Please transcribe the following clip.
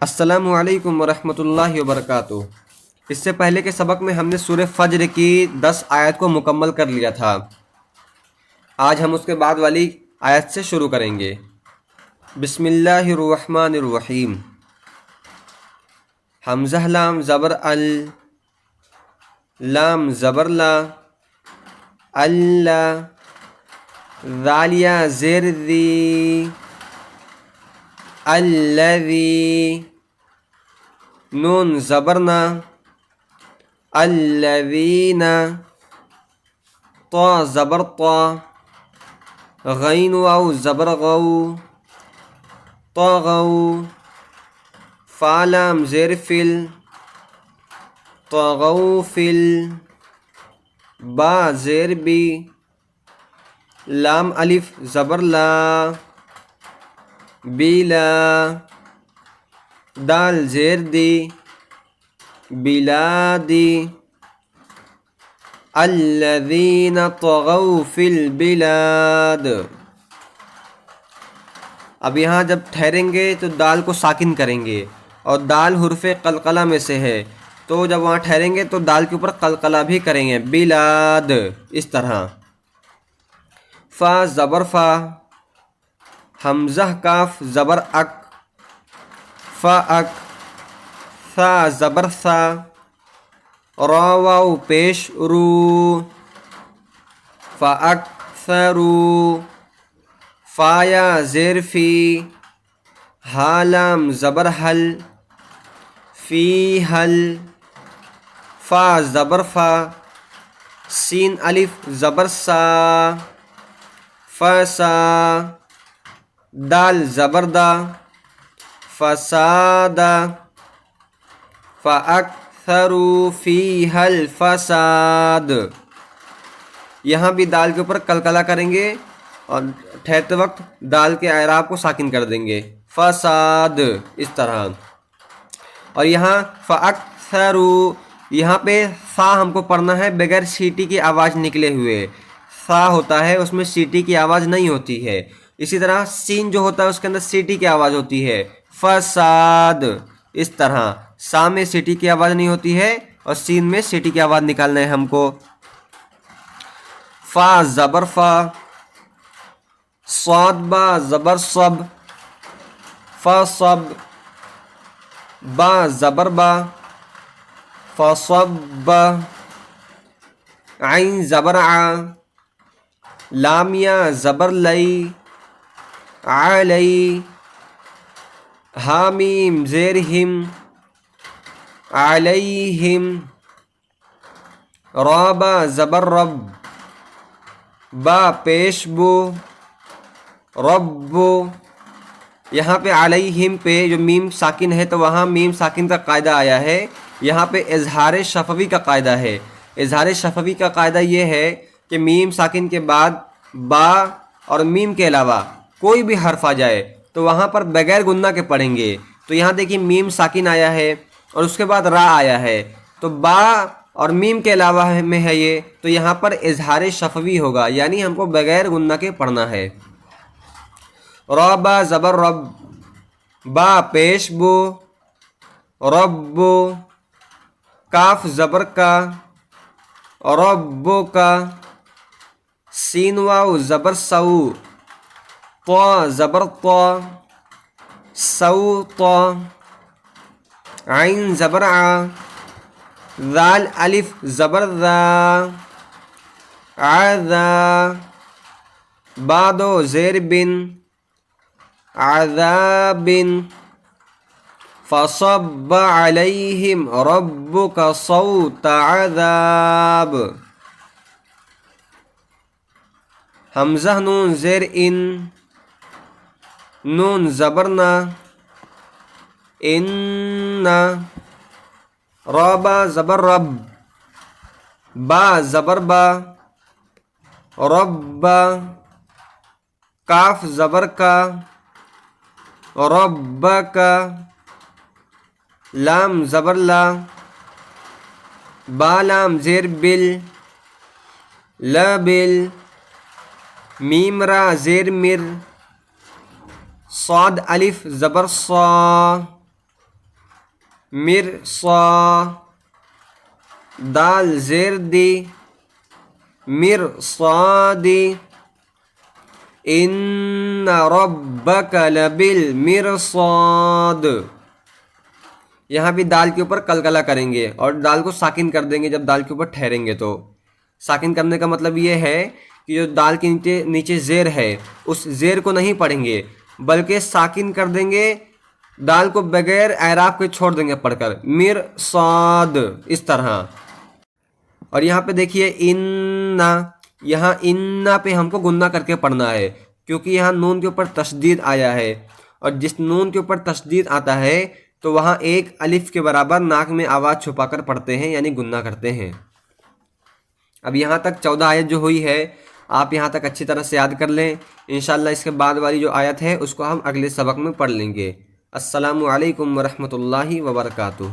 السلام علیکم ورحمۃ اللہ وبرکاتہ۔ اس سے پہلے کے سبق میں ہم نے سورہ فجر کی 10 آیت کو مکمل کر لیا تھا۔ آج ہم اس کے بعد والی آیت سے شروع کریں گے۔ بسم اللہ الرحمن الرحیم۔ حمزہ لام زبر ال، لام زبر لا، اللہ، ذالیا زیر ذی، الذی، نون زبرنا، الذین، طا زبر طا، غین واو زبر غو، طغوا، فا لام زیر فل، طغوا فل، با زیر بی، لام الف زبر لا، بیلا، دال زیر دی، بلادی، الذین طغوا فی البلاد۔ اب یہاں جب ٹھہریں گے تو دال کو ساکن کریں گے، اور دال حرف قلقلہ میں سے ہے، تو جب وہاں ٹھہریں گے تو دال کے اوپر قلقلہ بھی کریں گے، بلاد، اس طرح۔ فا زبر فا، حمزہ کاف زبر اک، فا اک، ثا زبر ثا، را واو پیش رو، فا اکثرو، فایا زیر فی، ہا لام زبر حل، فی حل، فا زبر فا، سین الف زبر سا، فسا، دال زبر دا، فسادا، فاکثروا فیہا الفساد۔ یہاں بھی دال کے اوپر قلقلہ کریں گے اور ٹھہرتے وقت دال کے اعراب کو ساکن کر دیں گے، فساد، اس طرح۔ اور یہاں فاکثروا، یہاں پہ فا ہم کو پڑھنا ہے بغیر سیٹی کی آواز نکلے ہوئے۔ فا ہوتا ہے اس میں سیٹی کی آواز نہیں ہوتی ہے، اسی طرح سین جو ہوتا ہے اس کے اندر سیٹی کی آواز ہوتی ہے، فساد، اس طرح۔ سا میں سیٹی کی آواز نہیں ہوتی ہے اور سین میں سیٹی کی آواز نکالنا ہے ہم کو۔ فا زبر فا، صاد با زبر صب، فصب، با زبر با، فصب، عین زبر ع، لامیا زبر لئی، علی، حامیم زیر ہم، علیہم، رابا زبر رب، با پیش بو، رب۔ یہاں پہ علیہم پہ جو میم ساکن ہے تو وہاں میم ساکن کا قاعدہ آیا ہے، یہاں پہ اظہار شفوی کا قاعدہ ہے۔ اظہار شفوی کا قاعدہ یہ ہے کہ میم ساکن کے بعد با اور میم کے علاوہ کوئی بھی حرف آ جائے تو وہاں پر بغیر غنہ کے پڑھیں گے۔ تو یہاں دیکھیں میم ساکن آیا ہے اور اس کے بعد را آیا ہے، تو با اور میم کے علاوہ میں ہے یہ، تو یہاں پر اظہار شفوی ہوگا، یعنی ہم کو بغیر غنہ کے پڑھنا ہے۔ رابا زبر رب، با پیش بو، رب، کاف زبر کا، رب کا، سین واو زبر سو، طا زبر طا، سو طا، عین زبر ع، ذال الف زبر ذا، عذا، بادو زیر بن، عذاب، فصب علیہم ربک صوت عذاب۔ حمزہ نون زیر ان، نون زبرنا، ان، رابا زبر رب، با زبر با، رب، کاف زبر کا، رب کا، لام زبر لا، با لام زیر بل، لبل، میم را زیر مر، صاد الف زبر صا، مرصا دال زیر دی مرصادی ان ربک لبالمرصاد. یہاں بھی دال کے اوپر قلقلہ کریں گے اور دال کو ساکن کر دیں گے جب دال کے اوپر ٹھہریں گے. تو ساکن کرنے کا مطلب یہ ہے کہ جو دال کے نیچے زیر ہے اس زیر کو نہیں پڑھیں گے بلکہ ساکن کر دیں گے، دال کو بغیر اعراب کے چھوڑ دیں گے پڑھ کر مرصاد اس طرح. اور یہاں پہ دیکھیے انا، یہاں انا پہ ہم کو گنہ کر کے پڑھنا ہے کیونکہ یہاں نون کے اوپر تشدید آیا ہے، اور جس نون کے اوپر تشدید آتا ہے تو وہاں ایک الف کے برابر ناک میں آواز چھپا کر پڑھتے ہیں یعنی گنہ کرتے ہیں. اب یہاں تک 14 آیت جو ہوئی ہے آپ یہاں تک اچھی طرح سے یاد کر لیں. انشاءاللہ اس کے بعد والی جو آیت ہے اس کو ہم اگلے سبق میں پڑھ لیں گے. السلام علیکم ورحمۃ اللہ وبرکاتہ.